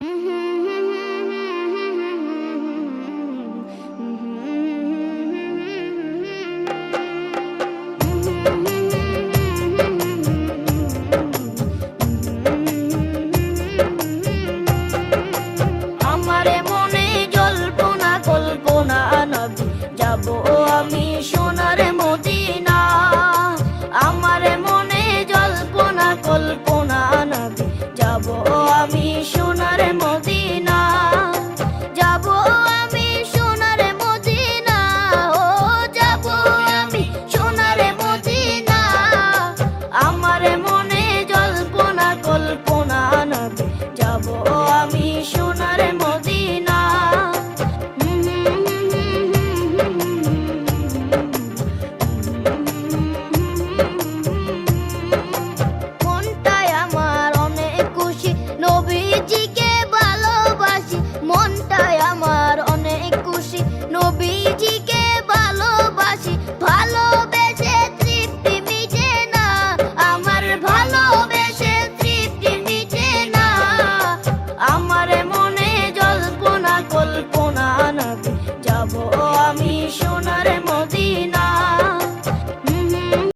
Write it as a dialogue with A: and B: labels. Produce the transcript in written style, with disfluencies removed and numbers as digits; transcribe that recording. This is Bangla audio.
A: আমারে মনে জল্পনা কল্পনা নবী যাব আমি সোনার মদিনা। আমারে মনে জল্পনা কল্পনা নবী যাব আমি সোনার মদিনা। যাব আমি সোনার মদিনা, ও যাব আমি সোনার মদিনা। আমারে মনে জল্পনা কল্পনা নবী যাব আমি সোনার মদিনা। মনটাই আমার অনেক খুশি, নবীজিকে ভালোবাসি। মনটাই আমার অনেক খুশি, নবীজিকে ভালোবাসি। ভালোবেসে তৃপ্তি মিটে না, আমার ভালোবেসে তৃপ্তি মিটে না। আমারে মনে জল্পনা কল্পনা নবী যাব আমি সোনার